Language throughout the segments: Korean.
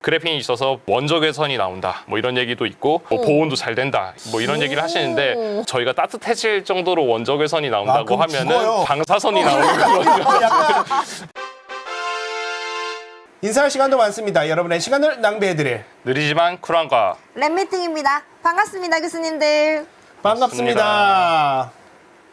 그래핀이 있어서 원적 외선이 나온다 뭐 이런 얘기도 있고 뭐 보온도 잘 된다 뭐 이런 얘기를 하시는데 저희가 따뜻해질 정도로 원적 외선이 나온다고 그럼 하면은 죽어요. 방사선이 나오는 거거든요. 약간 인사할 시간도 많습니다. 여러분의 시간을 낭비해드릴 느리지만 쿨한 과학. 랩미팅입니다. 반갑습니다, 교수님들. 반갑습니다.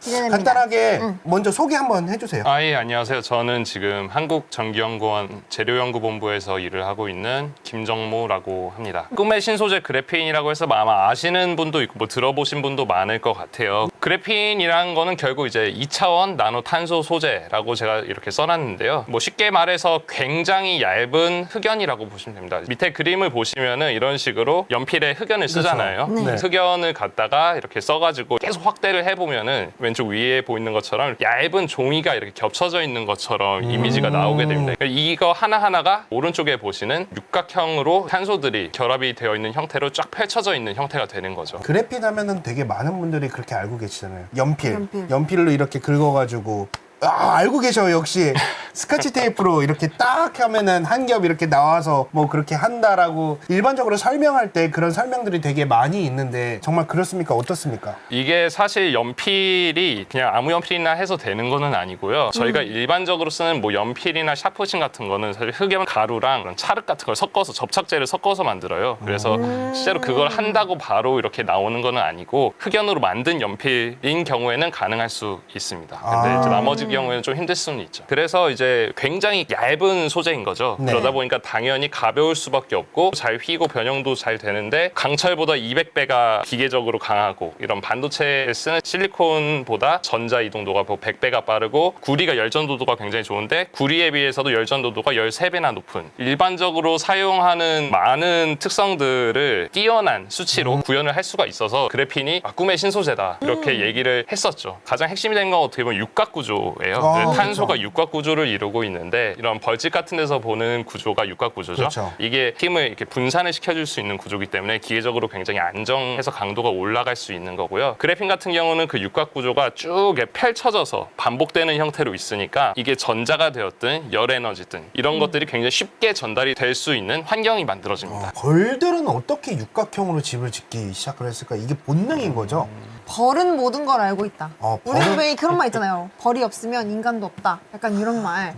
기대됩니다. 간단하게 먼저 소개 한번 해주세요. 예, 안녕하세요. 저는 지금 한국전기연구원 재료연구본부에서 일을 하고 있는 김정모라고 합니다. 꿈의 신소재 그래핀이라고 해서 아마 아시는 분도 있고 뭐 들어보신 분도 많을 것 같아요. 그래핀이라는 거는 결국 이제 2차원 나노 탄소 소재라고 제가 이렇게 써놨는데요. 뭐 쉽게 말해서 굉장히 얇은 흑연이라고 보시면 됩니다. 밑에 그림을 보시면은 이런 식으로 연필에 흑연을 쓰잖아요. 네. 흑연을 갖다가 이렇게 써가지고 계속 확대를 해보면은 왼쪽 위에 보이는 것처럼 얇은 종이가 이렇게 겹쳐져 있는 것처럼 이미지가 나오게 됩니다. 이거 하나하나가 오른쪽에 보시는 육각형으로 탄소들이 결합이 되어 있는 형태로 쫙 펼쳐져 있는 형태가 되는 거죠. 그래핀 하면은 되게 많은 분들이 그렇게 알고 계시잖아요. 연필. 연필로 이렇게 긁어가지고 알고 계셔요. 역시 스카치 테이프로 이렇게 딱 하면은 한 겹 이렇게 나와서 뭐 그렇게 한다라고 일반적으로 설명할 때 그런 설명들이 되게 많이 있는데 정말 그렇습니까? 어떻습니까? 이게 사실 연필이 그냥 아무 연필이나 해서 되는 거는 아니고요. 저희가 일반적으로 쓰는 뭐 연필이나 샤프심 같은 거는 사실 흑연 가루랑 그런 찰흙 같은 걸 섞어서 접착제를 섞어서 만들어요. 그래서 실제로 그걸 한다고 바로 이렇게 나오는 거는 아니고 흑연으로 만든 연필인 경우에는 가능할 수 있습니다. 근데 이제 나머지 경우에는 좀 힘들 수는 있죠. 그래서 이제 굉장히 얇은 소재인 거죠. 네. 그러다 보니까 당연히 가벼울 수밖에 없고 잘 휘고 변형도 잘 되는데 강철보다 200배가 기계적으로 강하고 이런 반도체에 쓰는 실리콘보다 전자 이동도가 100배가 빠르고 구리가 열전도도가 굉장히 좋은데 구리에 비해서도 열전도도가 13배나 높은 일반적으로 사용하는 많은 특성들을 뛰어난 수치로 구현을 할 수가 있어서 그래핀이 꿈의 신소재다 이렇게 얘기를 했었죠. 가장 핵심이 된 건 어떻게 보면 육각구조예요. 탄소가 그렇죠. 육각구조를 이루고 있는데 이런 벌집 같은 데서 보는 구조가 육각구조죠. 그렇죠. 이게 힘을 이렇게 분산을 시켜줄 수 있는 구조이기 때문에 기계적으로 굉장히 안정해서 강도가 올라갈 수 있는 거고요. 그래핀 같은 경우는 그 육각구조가 쭉 펼쳐져서 반복되는 형태로 있으니까 이게 전자가 되었든 열 에너지든 이런 것들이 굉장히 쉽게 전달이 될 수 있는 환경이 만들어집니다. 벌들은 어떻게 육각형으로 집을 짓기 시작을 했을까? 이게 본능인 거죠? 벌은 모든 걸 알고 있다. 우리 벌은- 왜 그런 말 있잖아요. 벌이 없으면 인간도 없다. 약간 이런 말.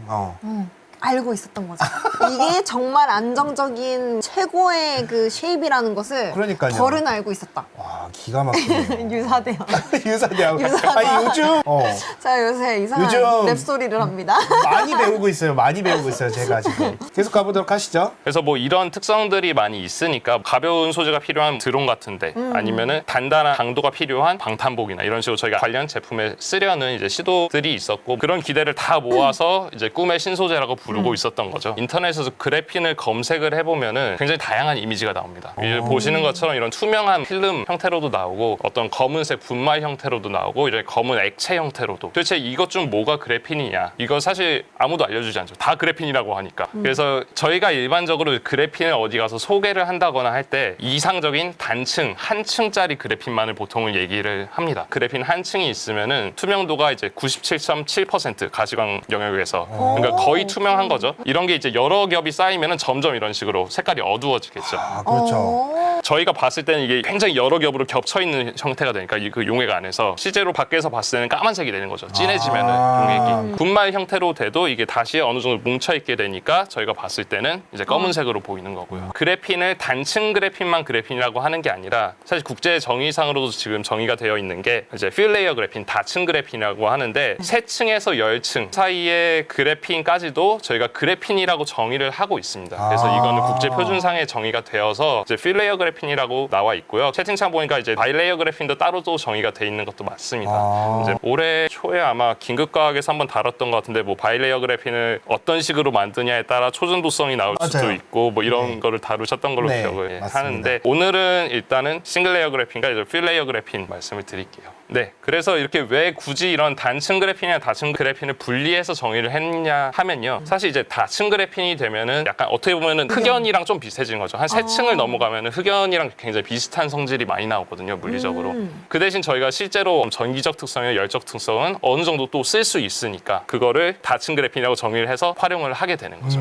알고 있었던 거죠. 이게 정말 안정적인 최고의 그 쉐입이라는 것을 그러니까요. 벌은 알고 있었다. 와, 기가 막히네요. 유사돼요. 유사대하고. 유사다. 아니, 요즘 제가 요새 이상한 요즘- 랩소리를 합니다. 많이 배우고 있어요. 많이 배우고 있어요. 제가 지금. 계속 가보도록 하시죠. 그래서 뭐 이런 특성들이 많이 있으니까 가벼운 소재가 필요한 드론 같은데 아니면은 단단한 강도가 필요한 방탄복이나 이런 식으로 저희가 관련 제품에 쓰려는 이제 시도들이 있었고 그런 기대를 다 모아서 이제 꿈의 신소재라고 부르고 있었던 거죠. 인터넷에서 그래핀을 검색을 해보면은 굉장히 다양한 이미지가 나옵니다. 보시는 것처럼 이런 투명한 필름 형태로도 나오고 어떤 검은색 분말 형태로도 나오고 이런 검은 액체 형태로도 도대체 이것 중 뭐가 그래핀이냐 이거 사실 아무도 알려주지 않죠. 다 그래핀이라고 하니까. 그래서 저희가 일반적으로 그래핀을 어디 가서 소개를 한다거나 할 때 이상적인 단층 한 층짜리 그래핀만을 보통은 얘기를 합니다. 그래핀 한 층이 있으면은 투명도가 이제 97.7% 가시광 영역에서 그러니까 거의 투명한 거죠. 이런 게 이제 여러 겹이 쌓이면은 점점 이런 식으로 색깔이 어두워지겠죠. 아, 그렇죠. 저희가 봤을 때는 이게 굉장히 여러 겹으로 겹쳐 있는 형태가 되니까 이 그 용액 안에서 실제로 밖에서 봤을 때는 까만색이 되는 거죠. 진해지면은 용액이 분말 형태로 돼도 이게 다시 어느 정도 뭉쳐 있게 되니까 저희가 봤을 때는 이제 검은색으로 보이는 거고요. 그래핀을 단층 그래핀만 그래핀이라고 하는 게 아니라 사실 국제 정의상으로도 지금 정의가 되어 있는 게 이제 필레이어 그래핀, 다층 그래핀이라고 하는데 세 층에서 10층 사이의 그래핀까지도 저희가 그래핀이라고 정의를 하고 있습니다. 그래서 이거는 국제 표준상의 정의가 되어서 이제 필레이어 그래핀이라고 나와 있고요. 채팅창 보니까 이제 바이레이어 그래핀도 따로 또 정의가 돼 있는 것도 맞습니다. 이제 올해 초에 아마 긴급과학에서 한번 다뤘던 것 같은데 뭐 바이레이어 그래핀을 어떤 식으로 만드냐에 따라 초전도성이 나올 수도 맞아요. 있고 뭐 이런 거를 다루셨던 걸로 네, 기억을 맞습니다. 하는데 오늘은 일단은 싱글레이어 그래핀과 이제 필레이어 그래핀 말씀을 드릴게요. 네, 그래서 이렇게 왜 굳이 이런 단층 그래핀이나 다층 그래핀을 분리해서 정의를 했냐 하면요. 사실 이제 다층 그래핀이 되면은 약간 어떻게 보면은 흑연이랑 좀 비슷해지는 거죠. 한 세 층을 넘어가면은 흑연이랑 굉장히 비슷한 성질이 많이 나오거든요, 물리적으로. 그 대신 저희가 실제로 전기적 특성이나 열적 특성은 어느 정도 또 쓸 수 있으니까 그거를 다층 그래핀이라고 정의를 해서 활용을 하게 되는 거죠.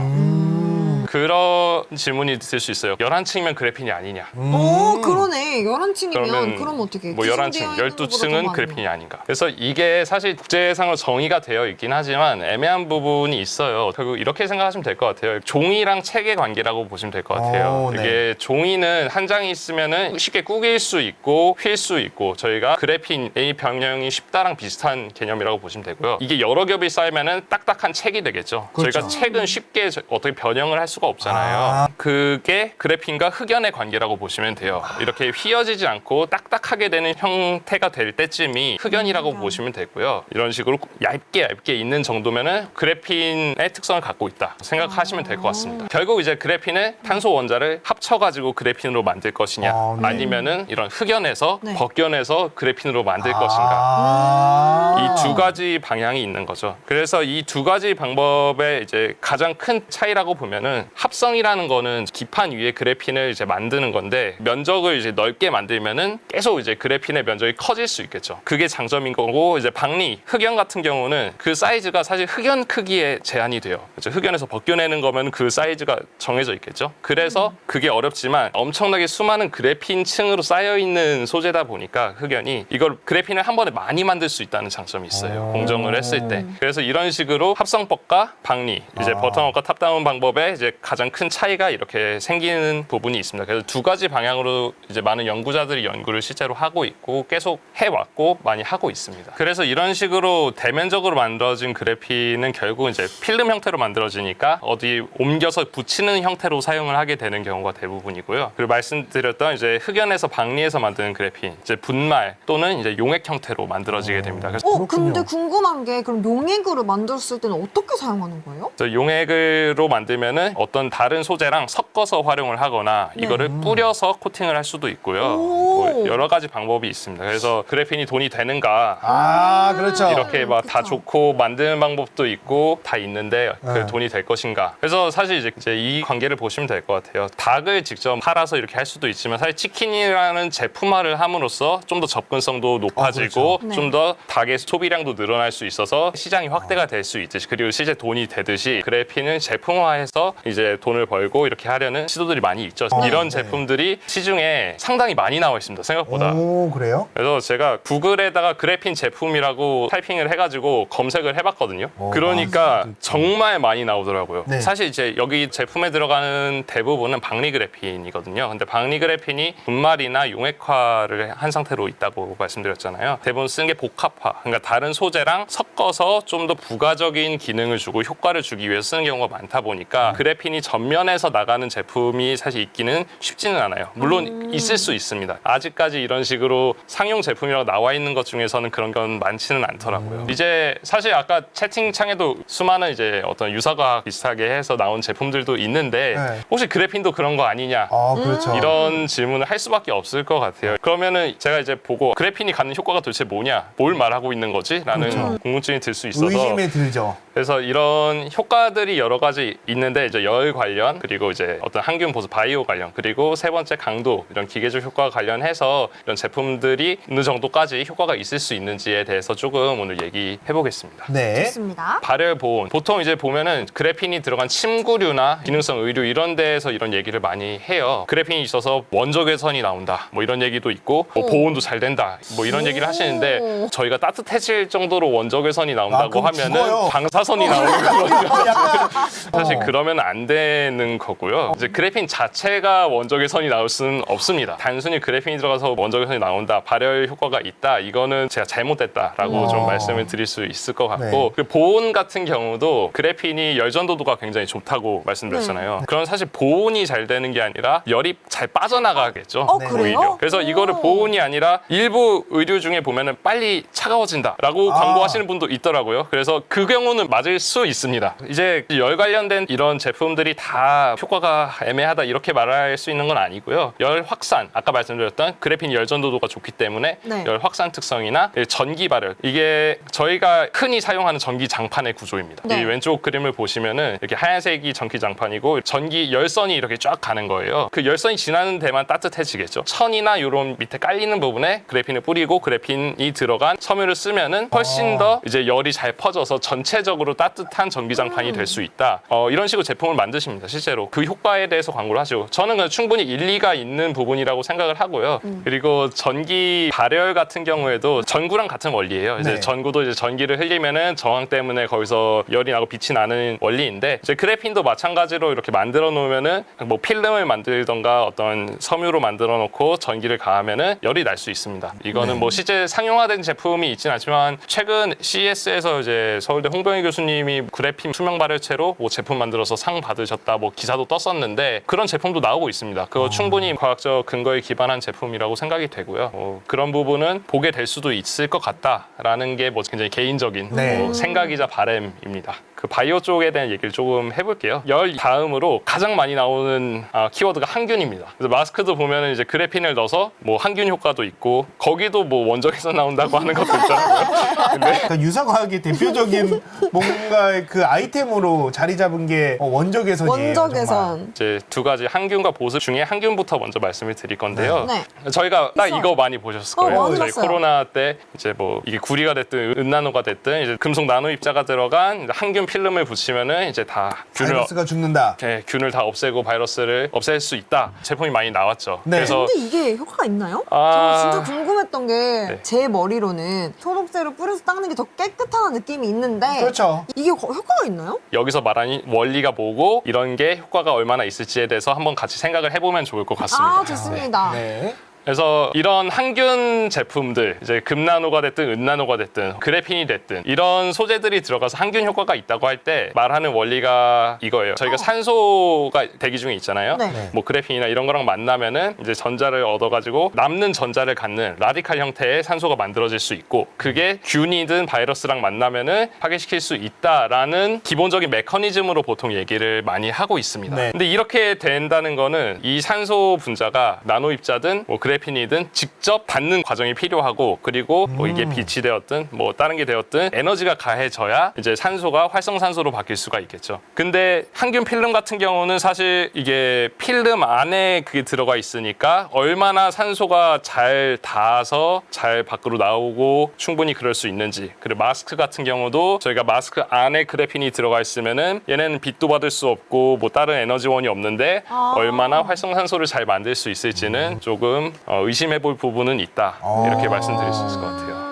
그런 질문이 들 수 있어요. 11층이면 그래핀이 아니냐. 오, 그러네. 11층이면 그러면 그럼 어떻게? 뭐 11층, 12층은 그래핀이 아닌가. 그래서 이게 사실 국제상으로 정의가 되어 있긴 하지만 애매한 부분이 있어요. 결국 이렇게 생각하시면 될 것 같아요. 종이랑 책의 관계라고 보시면 될 것 같아요. 오, 네. 이게 종이는 한 장이 있으면은 쉽게 구길 수 있고 휠 수 있고 저희가 그래핀의 변형이 쉽다랑 비슷한 개념이라고 보시면 되고요. 이게 여러 겹이 쌓이면은 딱딱한 책이 되겠죠. 그렇죠. 저희가 책은 쉽게 어떻게 변형을 할 수가 없잖아요. 그게 그래핀과 흑연의 관계라고 보시면 돼요. 이렇게 휘어지지 않고 딱딱하게 되는 형태가 될 때쯤이 흑연이라고 보시면 되고요. 이런 식으로 얇게 있는 정도면은 그래핀의 특성을 갖고 있다 생각하시면 될 것 같습니다. 결국 이제 그래핀은 탄소 원자를 합쳐가지고 그래핀으로 만들 것이냐, 네. 아니면은 이런 흑연에서 네. 벗겨내서 그래핀으로 만들 것인가. 아. 이 두 가지 방향이 있는 거죠. 그래서 이 두 가지 방법의 이제 가장 큰 차이라고 보면은 합성이라는 거는 기판 위에 그래핀을 이제 만드는 건데 면적을 이제 넓게 만들면은 계속 이제 그래핀의 면적이 커질 수 있겠죠. 그게 장점인 거고 이제 박리, 흑연 같은 경우는 그 사이즈가 사실 흑연 크기에 제한이 돼요. 그렇죠? 흑연에서 벗겨내는 거면 그 사이즈가 정해져 있겠죠. 그래서 그게 어렵지만 엄청나게 수많은 그래핀 층으로 쌓여 있는 소재다 보니까 흑연이 이걸 그래핀을 한 번에 많이 만들 수 있다는 장점이 있어요. 공정을 했을 때. 그래서 이런 식으로 합성법과 박리, 이제 버텀업과 탑다운 방법의 이제 가장 큰 차이가 이렇게 생기는 부분이 있습니다. 그래서 두 가지 방향으로 이제 많은 연구자들이 연구를 실제로 하고 있고 계속 해왔고 많이 하고 있습니다. 그래서 이런 식으로 대면적으로 만들어진 그래핀은 결국 이제 필름 형태로 만들어지니까 어디 옮겨서 붙이는 형태로 사용을 하게 되는 경우가 대부분이고요. 그리고 말씀드렸던 이제 흑연에서 박리에서 만드는 그래핀, 이제 분말 또는 이제 용액 형태로 만들어지게 됩니다. 그래서 근데 궁금한 게 그럼 용액으로 만들었을 때는 어떻게 사용하는 거예요? 용액으로 만들면은 어떤 다른 소재랑 섞어서 활용을 하거나 이거를 뿌려서 코팅을 할 수도 있고요. 뭐 여러 가지 방법이 있습니다. 그래서 그래핀이 돈이 되는가 아, 그렇죠. 이렇게 막 다 그쵸. 좋고 만드는 방법도 있고 다 있는데 그 네. 돈이 될 것인가. 그래서 사실 이제 이 관계를 보시면 될 것 같아요. 닭을 직접 팔아서 이렇게 할 수도 있지만 사실 치킨이라는 제품화를 함으로써 좀 더 접근성도 높아지고 그렇죠. 좀 더 닭의 소비량도 늘어날 수 있어서 시장이 확대가 될 수 있듯이 그리고 실제 돈이 되듯이 그래핀은 제품화해서 이제 돈을 벌고 이렇게 하려는 시도들이 많이 있죠. 이런 제품들이 시중에 상당히 많이 나와 있습니다. 생각보다. 오, 그래요? 그래서 제가 구글에다가 그래핀 제품이라고 타이핑을 해가지고 검색을 해봤거든요. 그러니까 정말 많이 나오더라고요. 네. 사실 이제 여기 제품에 들어가는 대부분은 박리 그래핀이거든요. 근데 박리 그래핀이 분말이나 용액화를 한 상태로 있다고 말씀드렸잖아요. 대부분 쓰는 게 복합화, 그러니까 다른 소재랑 섞어서 좀 더 부가적인 기능을 주고 효과를 주기 위해서 쓰는 경우가 많다 보니까 그래핀이 전면에서 나가는 제품이 사실 있기는 쉽지는 않아요. 물론 있을 수 있습니다. 아직까지 이런 식으로 상용 제품이라고 나와 있는 것 중에서는 그런 건 많지는 않더라고요. 이제 사실 아까 채팅창에도 수많은 이제 어떤 유사과학 비슷하게 해서 나온 제품들도 있는데 네. 혹시 그래핀도 그런 거 아니냐? 아, 그렇죠. 이런 질문을 할 수밖에 없을 것 같아요. 그러면은 제가 이제 보고 그래핀이 갖는 효과가 도대체 뭐냐? 뭘 말하고 있는 거지? 라는 궁금증이 들 수 있어서 의심에 들죠. 그래서 이런 효과들이 여러 가지 있는데 이제 열 관련 그리고 이제 어떤 항균 보수 바이오 관련 그리고 세 번째 강도 이런 기계적 효과 관련해서 이런 제품들이 어느 정도까지 효과가 있을 수 있는지에 대해서 조금 오늘 얘기해 보겠습니다. 네. 좋습니다. 발열 보온 보통 이제 보면은 그래핀이 들어간 침구류나 기능성 의류 이런 데에서 이런 얘기를 많이 해요. 그래핀이 있어서 원적 외선이 나온다 뭐 이런 얘기도 있고 뭐 보온도 잘 된다 뭐 이런 얘기를 하시는데 저희가 따뜻해질 정도로 원적 외선이 나온다고 그럼 하면은 죽어요. 방사선이 나오는 거거든요. 약간 사실 그러면 안 되는 거고요. 이제 그래핀 자체가 원적 외선이 나올 수는 없습니다. 단순히 그래핀이 들어가서 원적 외선이 나온다, 발열 효과가 있다, 이거는 제가 잘못됐다라고 좀 말씀을 드릴 수 있을 것 같고 네. 그 보온 같은 경우도 그래핀이 열 전도도가 굉장히 좋다고 말씀드렸잖아요. 그럼 사실 보온이 잘 되는 게 아니라 열이 잘 빠져나가겠죠. 그래요? 오히려. 그래서 이거를 보온이 아니라 일부 의류 중에 보면은 빨리 차가워진다라고 광고하시는 분도 있더라고요. 그래서 그 경우는 맞을 수 있습니다. 이제 열 관련된 이런 제품들이 다 효과가 애매하다 이렇게 말할 수 있는 건 아니고요. 열 확산, 아까 말씀드렸던 그래핀 열전도도가 좋기 때문에 네. 열 확산 특성이나 전기 발열, 이게 저희가 흔히 사용하는 전기 장판의 구조입니다. 네. 이 왼쪽 그림을 보시면은 이렇게 하얀색이 전기 장판이고 전기 열선이 이렇게 쫙 가는 거예요. 그 열선이 지나는 데만 따뜻해지겠죠. 천이나 이런 밑에 깔리는 부분에 그래핀을 뿌리고 그래핀이 들어간 섬유를 쓰면은 훨씬 더 이제 열이 잘 퍼져서 전체적으로 따뜻한 전기 장판이 될 수 있다. 이런 식으로 제품을 만드십니다. 실제로 그 효과에 대해서 광고를 하시고, 저는 그냥 충분히 일리가 있는 부분이라고 생각을 하고요. 그리고 전기 발열 같은 경우에도 전구랑 같은 원리예요. 이제 네. 전구도 이제 전기를 흘리면은 저항 때문에 거기서 열이 나고 빛이 나는 원리인데, 이제 그래핀도 마찬가지로 이렇게 만들어 놓으면은 뭐 필름을 만들던가 어떤 섬유로 만들어 놓고 전기를 가하면은 열이 날 수 있습니다. 이거는 뭐 실제 상용화된 제품이 있진 않지만 최근 CES에서 이제 서울대 홍병희 교수님이 그래핀 투명 발열체로 뭐 제품 만들어서 상 받으셨다 뭐 기사도 떴었는데, 그런 제품도 나오고 있습니다. 그거 충분히 과학적 근거에 기반한 제품이라고 생각이 되고요. 그런 부분은 보게 될 수도 있을 것 같다라는 게 뭐 굉장히 개인적인 네. 뭐 생각이자 바람입니다. 그 바이오 쪽에 대한 얘기를 조금 해볼게요. 열 다음으로 가장 많이 나오는 키워드가 항균입니다. 그래서 마스크도 보면은 이제 그래핀을 넣어서 뭐 항균 효과도 있고, 거기도 뭐 원적에서 나온다고 하는 것도 있더라고요. 근데 그러니까 유사과학의 대표적인 뭔가 그 아이템으로 자리 잡은 게 원적외선이에요. 원적외선. 이제 두 가지 항균과 보습 중에 항균부터 먼저 말씀을 드릴 건데요. 네. 저희가 딱 있어요. 이거 많이 보셨을 거예요. 많이 저희 봤어요. 코로나 때 이제 뭐 이게 구리가 됐든 은나노가 됐든 이제 금속 나노 입자가 들어간 이제 항균 필름을 붙이면은 이제 다 바이러스가 죽는다. 균을 다 없애고 바이러스를 없앨 수 있다. 제품이 많이 나왔죠. 네. 그래서 근데 이게 효과가 있나요? 아. 저 진짜 궁금했던 게 제 머리로는 소독제로 뿌려서 닦는 게 더 깨끗한 느낌이 있는데 그렇죠. 이게 효과가 있나요? 여기서 말하는 원리가 뭐고 이런 게 효과가 얼마나 있을지에 대해서 한번 같이 생각을 해보면 좋을 것 같습니다. 아 좋습니다. 네. 그래서 이런 항균 제품들, 이제 금나노가 됐든 은나노가 됐든 그래핀이 됐든 이런 소재들이 들어가서 항균 효과가 있다고 할 때 말하는 원리가 이거예요. 저희가 산소가 대기 중에 있잖아요. 네. 뭐 그래핀이나 이런 거랑 만나면은 이제 전자를 얻어가지고 남는 전자를 갖는 라디칼 형태의 산소가 만들어질 수 있고, 그게 균이든 바이러스랑 만나면은 파괴시킬 수 있다라는 기본적인 메커니즘으로 보통 얘기를 많이 하고 있습니다. 네. 근데 이렇게 된다는 거는 이 산소 분자가 나노 입자든 뭐 그래핀이든 직접 닿는 과정이 필요하고, 그리고 뭐 이게 빛이 되었든 뭐 다른 게 되었든 에너지가 가해져야 이제 산소가 활성산소로 바뀔 수가 있겠죠. 근데 항균 필름 같은 경우는 사실 이게 필름 안에 그게 들어가 있으니까 얼마나 산소가 잘 닿아서 잘 밖으로 나오고 충분히 그럴 수 있는지. 그리고 마스크 같은 경우도 저희가 마스크 안에 그래핀이 들어가 있으면은 얘네는 빛도 받을 수 없고 뭐 다른 에너지원이 없는데 얼마나 활성산소를 잘 만들 수 있을지는 조금 의심해 볼 부분은 있다. 이렇게 말씀드릴 수 있을 것 같아요.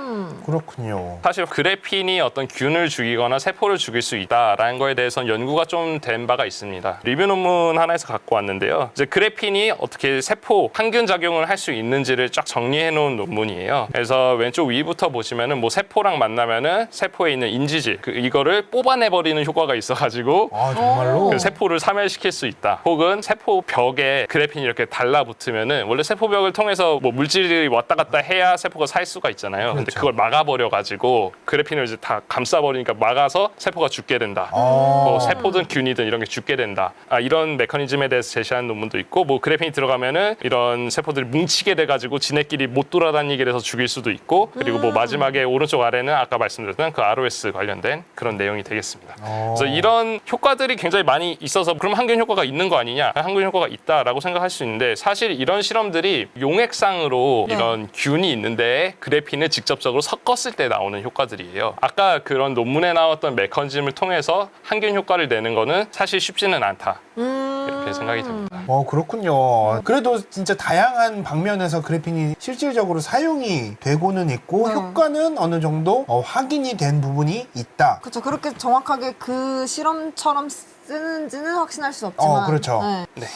그렇군요. 사실 그래핀이 어떤 균을 죽이거나 세포를 죽일 수 있다라는 거에 대해서는 연구가 좀 된 바가 있습니다. 리뷰 논문 하나에서 갖고 왔는데요. 이제 그래핀이 어떻게 세포 항균 작용을 할 수 있는지를 쫙 정리해 놓은 논문이에요. 그래서 왼쪽 위부터 보시면은 뭐 세포랑 만나면은 세포에 있는 인지질 이거를 뽑아내 버리는 효과가 있어가지고 아 정말로? 그 세포를 사멸시킬 수 있다. 혹은 세포 벽에 그래핀이 이렇게 달라붙으면은 원래 세포 벽을 통해서 뭐 물질이 왔다 갔다 해야 세포가 살 수가 있잖아요. 근데 그렇죠. 그걸 막아버려가지고 그래핀을 이제 다 감싸버리니까 막아서 세포가 죽게 된다. 아. 뭐 세포든 균이든 이런 게 죽게 된다. 이런 메커니즘에 대해서 제시한 논문도 있고, 뭐 그래핀이 들어가면은 이런 세포들이 뭉치게 돼가지고 지네끼리 못 돌아다니게 돼서 죽일 수도 있고, 그리고 뭐 마지막에 오른쪽 아래는 아까 말씀드렸던 그 ROS 관련된 그런 내용이 되겠습니다. 그래서 이런 효과들이 굉장히 많이 있어서 그럼 항균 효과가 있는 거 아니냐? 항균 효과가 있다라고 생각할 수 있는데, 사실 이런 실험들이 용액상으로 네. 이런 균이 있는데 그래핀을 직접적으로 섞었을 때 나오는 효과들이에요. 아까 그런 논문에 나왔던 메커니즘을 통해서 항균 효과를 내는 거는 사실 쉽지는 않다. 이렇게 생각이 됩니다. 그렇군요. 그래도 진짜 다양한 방면에서 그래핀이 실질적으로 사용이 되고는 있고 네. 효과는 어느 정도 확인이 된 부분이 있다. 그렇죠. 그렇게 정확하게 그 실험처럼 쓰는지는 확신할 수 없지만. 그렇죠. 네. 네.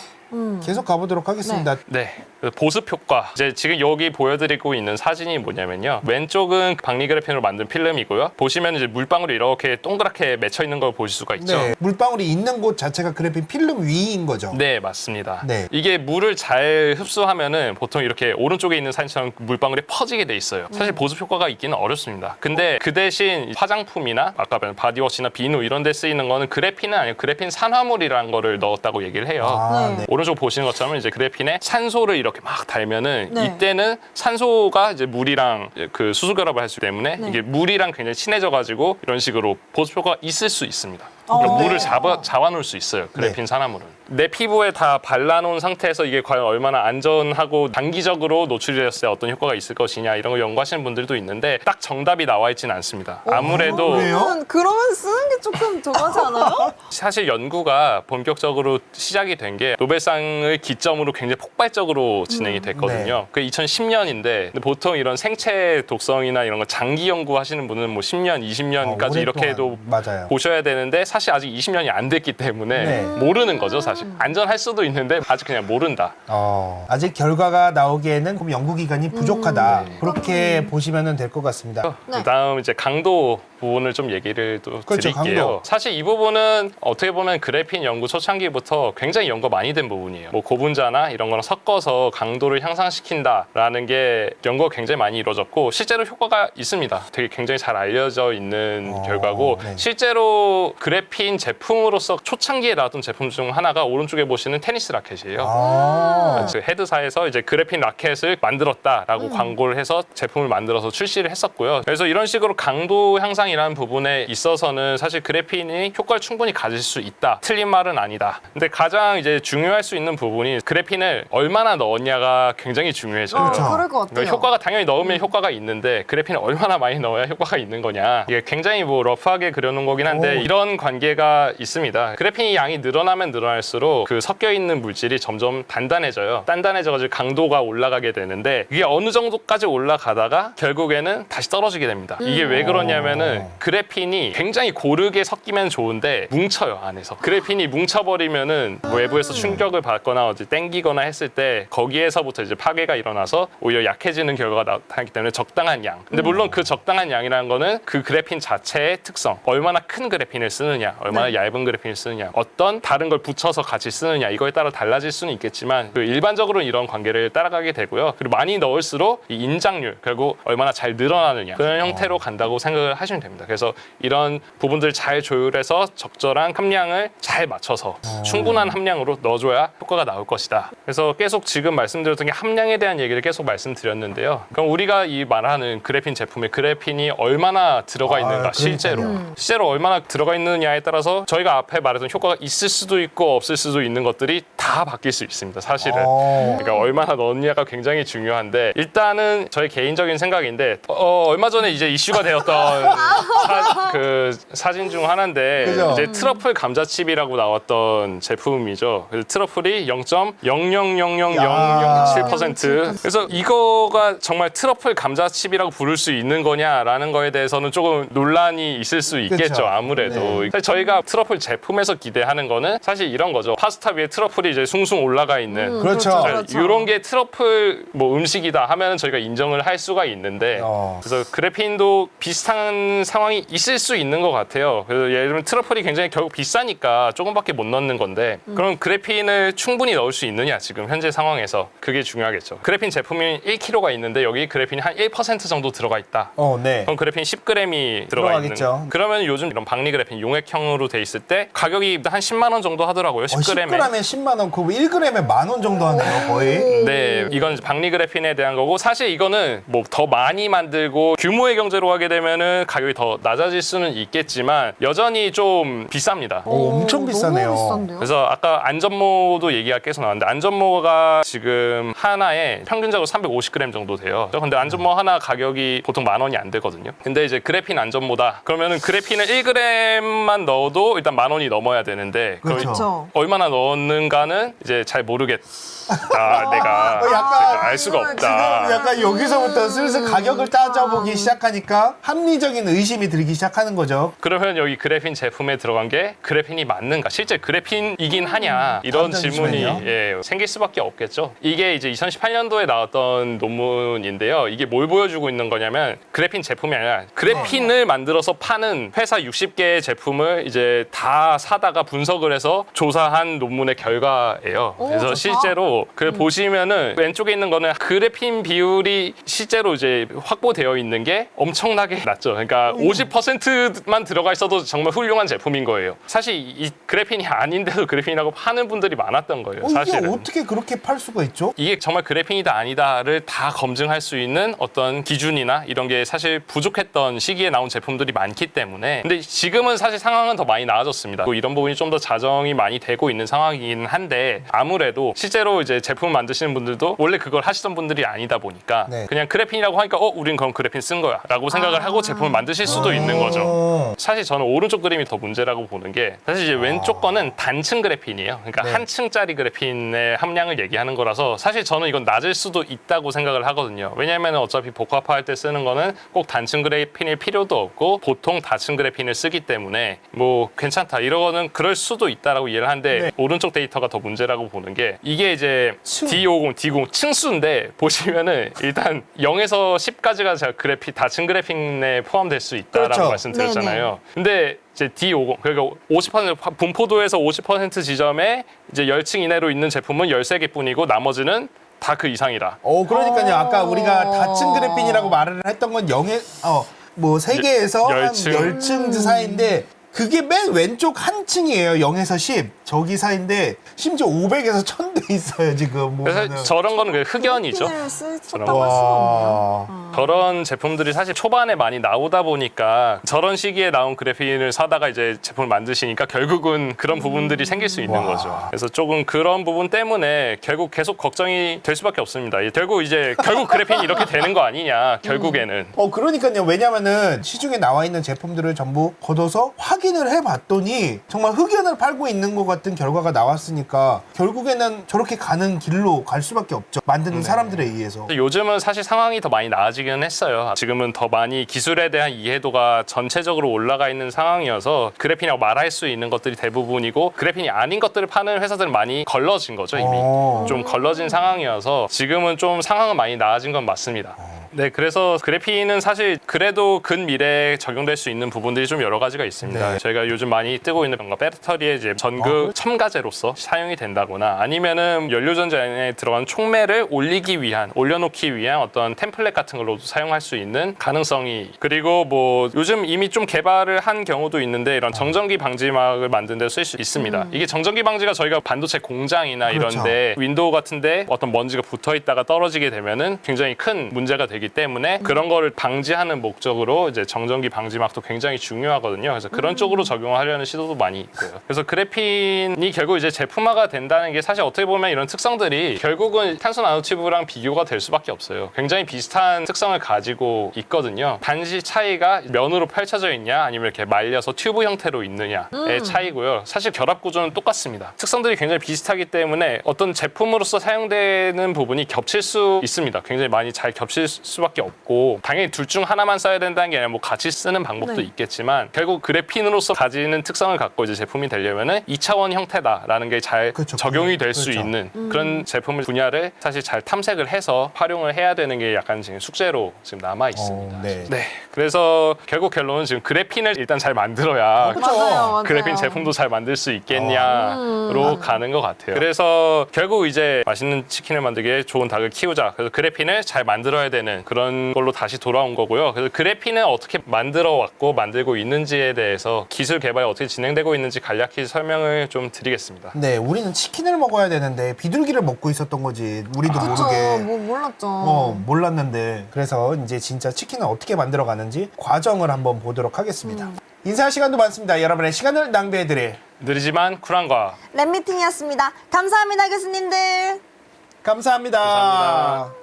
계속 가보도록 하겠습니다. 네, 그 보습 효과. 이제 지금 여기 보여드리고 있는 사진이 뭐냐면요. 왼쪽은 박리그래핀으로 만든 필름이고요. 보시면 이제 물방울이 이렇게 동그랗게 맺혀 있는 걸 보실 수가 있죠. 네. 물방울이 있는 곳 자체가 그래핀 필름 위인 거죠. 거죠. 네, 맞습니다. 네. 이게 물을 잘 흡수하면은 보통 이렇게 오른쪽에 있는 사진처럼 물방울이 퍼지게 돼 있어요. 사실 보습 효과가 있기는 어렵습니다. 근데 그 대신 화장품이나 아까 말한 바디워시나 비누 이런 데 쓰이는 거는 그래핀은 아니고 그래핀 산화물이라는 거를 넣었다고 얘기를 해요. 아, 네. 오른쪽 보시는 것처럼 이제 그래핀에 산소를 이렇게 막 달면은 네. 이때는 산소가 이제 물이랑 그 수소 결합을 하기 때문에 네. 이게 물이랑 굉장히 친해져가지고 이런 식으로 보습 효과가 있을 수 있습니다. 어. 그러니까 물을 잡아놓을 수 있어요. 그래핀 산화물은. 내 피부에 다 발라놓은 상태에서 이게 과연 얼마나 안전하고 단기적으로 노출이 됐을 때 어떤 효과가 있을 것이냐 이런 걸 연구하시는 분들도 있는데 딱 정답이 나와 있지는 않습니다. 아무래도 그래요? 그러면 쓰는 게 조금 저거지 않아요? 사실 연구가 본격적으로 시작이 된 게 노벨상을 기점으로 굉장히 폭발적으로 진행이 됐거든요. 그 2010년인데 보통 이런 생체 독성이나 이런 거 장기 연구하시는 분은 뭐 10년, 20년까지 이렇게 해도 맞아요. 보셔야 되는데 사실 아직 20년이 안 됐기 때문에 네. 모르는 거죠, 사실. 안전할 수도 있는데 아직 그냥 모른다. 아직 결과가 나오기에는 그럼 연구기간이 부족하다. 네. 그렇게 보시면 될 것 같습니다. 네. 그다음 이제 강도 부분을 좀 얘기를 또 그렇죠, 드릴게요. 강도. 사실 이 부분은 어떻게 보면 그래핀 연구 초창기부터 굉장히 연구가 많이 된 부분이에요. 뭐 고분자나 이런 거랑 섞어서 강도를 향상시킨다라는 게 연구가 굉장히 많이 이루어졌고 실제로 효과가 있습니다. 되게 굉장히 잘 알려져 있는 결과고 네. 실제로 그래핀 제품으로서 초창기에 나왔던 제품 중 하나가 오른쪽에 보시는 테니스 라켓이에요. 그 헤드사에서 이제 그래핀 라켓을 만들었다라고 광고를 해서 제품을 만들어서 출시를 했었고요. 그래서 이런 식으로 강도 향상이라는 부분에 있어서는 사실 그래핀이 효과를 충분히 가질 수 있다. 틀린 말은 아니다. 근데 가장 이제 중요할 수 있는 부분이 그래핀을 얼마나 넣었냐가 굉장히 중요해져요. 그렇죠. 그럴 것 같아요. 그러니까 효과가 당연히 넣으면 효과가 있는데 그래핀을 얼마나 많이 넣어야 효과가 있는 거냐. 이게 굉장히 뭐 러프하게 그려놓은 거긴 한데 오. 이런 관계가 있습니다. 그래핀이 양이 늘어나면 늘어날수록 그 섞여 있는 물질이 점점 단단해져요. 단단해져가지고 강도가 올라가게 되는데 이게 어느 정도까지 올라가다가 결국에는 다시 떨어지게 됩니다. 이게 왜 그러냐면은 그래핀이 굉장히 고르게 섞이면 좋은데 뭉쳐요, 안에서. 그래핀이 뭉쳐버리면은 뭐 외부에서 충격을 받거나 어디 땡기거나 했을 때 거기에서부터 이제 파괴가 일어나서 오히려 약해지는 결과가 나타나기 때문에 적당한 양. 근데 물론 그 적당한 양이라는 거는 그 그래핀 자체의 특성. 얼마나 큰 그래핀을 쓰느냐, 얼마나 얇은 그래핀을 쓰느냐, 어떤 다른 걸 붙여서 같이 쓰느냐 이거에 따라 달라질 수는 있겠지만 그 일반적으로는 이런 관계를 따라가게 되고요. 그리고 많이 넣을수록 이 인장률, 결국 얼마나 잘 늘어나느냐 그런 형태로 간다고 생각을 하시면 됩니다. 그래서 이런 부분들을 잘 조율해서 적절한 함량을 잘 맞춰서 충분한 함량으로 넣어줘야 효과가 나올 것이다. 그래서 계속 지금 말씀드렸던 게 함량에 대한 얘기를 계속 말씀드렸는데요. 그럼 우리가 이 말하는 그래핀 제품에 그래핀이 얼마나 들어가 있는가, 실제로. 실제로 얼마나 들어가 있느냐에 따라서 저희가 앞에 말했던 효과가 있을 수도 있고 없을 수도 있는 것들이 다 바뀔 수 있습니다, 사실은. 그러니까 얼마나 넣느냐가 굉장히 중요한데 일단은 저의 개인적인 생각인데 얼마 전에 이제 이슈가 되었던 그 사진 중 하나인데 그죠? 이제 트러플 감자칩이라고 나왔던 제품이죠. 그래서 트러플이 0.0000007%. 그래서 이거가 정말 트러플 감자칩이라고 부를 수 있는 거냐라는 거에 대해서는 조금 논란이 있을 수 있겠죠. 그쵸. 아무래도. 네. 사실 저희가 트러플 제품에서 기대하는 거는 사실 이런 거죠. 파스타 위에 트러플이 이제 숭숭 올라가 있는 그렇죠. 이런 게 트러플 뭐 음식이다 하면 저희가 인정을 할 수가 있는데 그래서 그래핀도 비슷한 상황이 있을 수 있는 것 같아요. 그래서 예를 들면 트러플이 굉장히 결국 비싸니까 조금밖에 못 넣는 건데 그럼 그래핀을 충분히 넣을 수 있느냐 지금 현재 상황에서 그게 중요하겠죠. 그래핀 제품이 1kg가 있는데 여기 그래핀이 한 1% 정도 들어가 있다. 네. 그럼 그래핀 10g이 들어가 있는 들어가겠죠. 그러면 요즘 이런 박리 그래핀 용액형으로 돼 있을 때 가격이 한 10만 원 정도 하더라고요. 10g에. 10g에 10만 원, 그 1g에 10,000원 정도 하네요, 거의. 네, 이건 박리 그래핀에 대한 거고 사실 이거는 뭐 더 많이 만들고 규모의 경제로 하게 되면은 가격이 더 낮아질 수는 있겠지만 여전히 좀 비쌉니다. 엄청 비싸네요. 너무 비싼데요? 그래서 아까 안전모도 얘기가 계속 나왔는데 안전모가 지금 하나에 평균적으로 350g 정도 돼요. 근데 안전모 하나 가격이 보통 10,000원이 안 되거든요. 근데 이제 그래핀 안전모다. 그러면은 그래핀을 1g만 넣어도 일단 10,000원이 넘어야 되는데 그렇죠. 얼마나 넣었는가는 이제 잘 모르겠다. 내가 약간 알 수가 지금 없다. 약간 여기서부터 슬슬 가격을 따져보기 시작하니까 합리적인 의심이 들기 시작하는 거죠. 그러면 여기 그래핀 제품에 들어간 게 그래핀이 맞는가? 실제 그래핀이긴 하냐? 이런 완전 질문이 질문이요? 생길 수밖에 없겠죠. 이게 이제 2018년도에 나왔던 논문인데요. 이게 뭘 보여주고 있는 거냐면 그래핀 제품이 아니라 그래핀을 만들어서 파는 회사 60개의 제품을 이제 다 사다가 분석을 해서 조사한 논문의 고가예요. 오, 그래서 좋다. 실제로 그 보시면은 왼쪽에 있는 거는 그래핀 비율이 실제로 이제 확보되어 있는 게 엄청나게 낮죠. 그러니까 50%만 들어가 있어도 정말 훌륭한 제품인 거예요. 사실 이 그래핀이 아닌데도 그래핀이라고 파는 분들이 많았던 거예요. 이게 사실은. 어떻게 그렇게 팔 수가 있죠? 이게 정말 그래핀이다 아니다를 다 검증할 수 있는 어떤 기준이나 이런 게 사실 부족했던 시기에 나온 제품들이 많기 때문에 근데 지금은 사실 상황은 더 많이 나아졌습니다. 또 이런 부분이 좀 더 자정이 많이 되고 있는 상황이긴 한데 아무래도 실제로 이제 제품 만드시는 분들도 원래 그걸 하시던 분들이 아니다 보니까 네. 그냥 그래핀이라고 하니까 우린 그럼 그래핀 쓴 거야 라고 생각을 하고 제품을 만드실 수도 있는 거죠. 사실 저는 오른쪽 그림이 더 문제라고 보는 게 사실 이제 왼쪽 거는 단층 그래핀이에요. 그러니까 네. 한 층짜리 그래핀의 함량을 얘기하는 거라서 사실 저는 이건 낮을 수도 있다고 생각을 하거든요. 왜냐하면 어차피 복합화할 때 쓰는 거는 꼭 단층 그래핀일 필요도 없고 보통 다층 그래핀을 쓰기 때문에 뭐 괜찮다 이러고는 그럴 수도 있다라고 이해를 하는데 네. 오른쪽 데이터가 더 문제라고 보는 게 이게 이제 층. D50, D50 층수인데 보시면은 일단 0에서 10까지가 제가 그래핀 다층 그래핀에 포함될 수 있다라고 그렇죠. 말씀드렸잖아요. 근데 이제 D50 그러니까 50% 분포도에서 50% 지점에 이제 10층 이내로 있는 제품은 13개 뿐이고 나머지는 다 그 이상이다. 그러니까요. 아까 우리가 다층 그래핀이라고 말을 했던 건 3개에서 한 10층. 10층 사이인데 그게 맨 왼쪽 한 층이에요. 0에서 10. 저기 사이인데 심지어 500에서 1000돼 있어요, 지금. 그래서 보면은. 저런 거는 그 흑연이죠. 핀을 썼다고 저런 할 수가 와. 없네요. 저런 제품들이 사실 초반에 많이 나오다 보니까 저런 시기에 나온 그래핀을 사다가 이제 제품을 만드시니까 결국은 그런 부분들이 생길 수 있는 와. 거죠. 그래서 조금 그런 부분 때문에 결국 계속 걱정이 될 수밖에 없습니다. 결국 그래핀이 이렇게 되는 거 아니냐, 결국에는. 그러니까요. 왜냐면은 시중에 나와 있는 제품들을 전부 걷어서 확인을 해봤더니 정말 흑연을 팔고 있는 것 같은 결과가 나왔으니까 결국에는 저렇게 가는 길로 갈 수밖에 없죠. 만드는 사람들에 의해서. 근데 요즘은 사실 상황이 더 많이 나아지긴 했어요. 지금은 더 많이 기술에 대한 이해도가 전체적으로 올라가 있는 상황이어서 그래핀이라고 말할 수 있는 것들이 대부분이고 그래핀이 아닌 것들을 파는 회사들은 많이 걸러진 거죠, 이미. 좀 걸러진 상황이어서 지금은 좀 상황은 많이 나아진 건 맞습니다. 네, 그래서 그래핀은 사실 그래도 근미래에 적용될 수 있는 부분들이 좀 여러 가지가 있습니다. 네. 저희가 요즘 많이 뜨고 있는 건 배터리에 이제 전극 첨가제로서 사용이 된다거나 아니면은 연료전지에 들어간 촉매를 올려놓기 위한 어떤 템플릿 같은 걸로도 사용할 수 있는 가능성이 그리고 뭐 요즘 이미 좀 개발을 한 경우도 있는데 이런 정전기 방지막을 만드는 데 쓸 수 있습니다. 이게 정전기 방지가 저희가 반도체 공장이나 그렇죠. 이런데 윈도우 같은데 어떤 먼지가 붙어 있다가 떨어지게 되면은 굉장히 큰 문제가 되기 때문에 그런 거를 방지하는 목적으로 이제 정전기 방지막도 굉장히 중요하거든요. 그래서 그런 쪽으로 적용하려는 시도도 많이 있고요. 그래서 그래핀이 결국 이제 제품화가 된다는 게 사실 어떻게 보면 이런 특성들이 결국은 탄소 나노튜브랑 비교가 될 수밖에 없어요. 굉장히 비슷한 특성을 가지고 있거든요. 단지 차이가 면으로 펼쳐져 있냐 아니면 이렇게 말려서 튜브 형태로 있느냐의 차이고요. 사실 결합 구조는 똑같습니다. 특성들이 굉장히 비슷하기 때문에 어떤 제품으로서 사용되는 부분이 겹칠 수 있습니다. 굉장히 많이 잘 겹칠 수밖에 없고 당연히 둘 중 하나만 써야 된다는 게 아니라 뭐 같이 쓰는 방법도 네. 있겠지만 결국 그래핀으로서 가지는 특성을 갖고 이제 제품이 되려면은 2차원 형태다라는 게 잘 그렇죠. 적용이 될 수 그렇죠. 있는 그런 제품을 분야를 사실 잘 탐색을 해서 활용을 해야 되는 게 약간 지금 숙제로 지금 남아 있습니다. 네. 네. 그래서 결국 결론은 지금 그래핀을 일단 잘 만들어야 그렇죠. 맞아요. 그래핀 제품도 잘 만들 수 있겠냐로 가는 것 같아요. 그래서 결국 이제 맛있는 치킨을 만들기에 좋은 닭을 키우자. 그래서 그래핀을 잘 만들어야 되는 그런 걸로 다시 돌아온 거고요. 그래서 그래핀을 어떻게 만들어 왔고 만들고 있는지에 대해서 기술 개발이 어떻게 진행되고 있는지 간략히 설명을 좀 드리겠습니다. 네, 우리는 치킨을 먹어야 되는데 비둘기를 먹고 있었던 거지. 우리도 그쵸. 모르게. 뭐 몰랐죠. 몰랐는데. 그래서 이제 진짜 치킨을 어떻게 만들어 가는지 과정을 한번 보도록 하겠습니다. 인사할 시간도 많습니다. 여러분의 시간을 낭비해드릴. 느리지만 쿨한 과학. 랩미팅이었습니다. 감사합니다, 교수님들. 감사합니다. 감사합니다.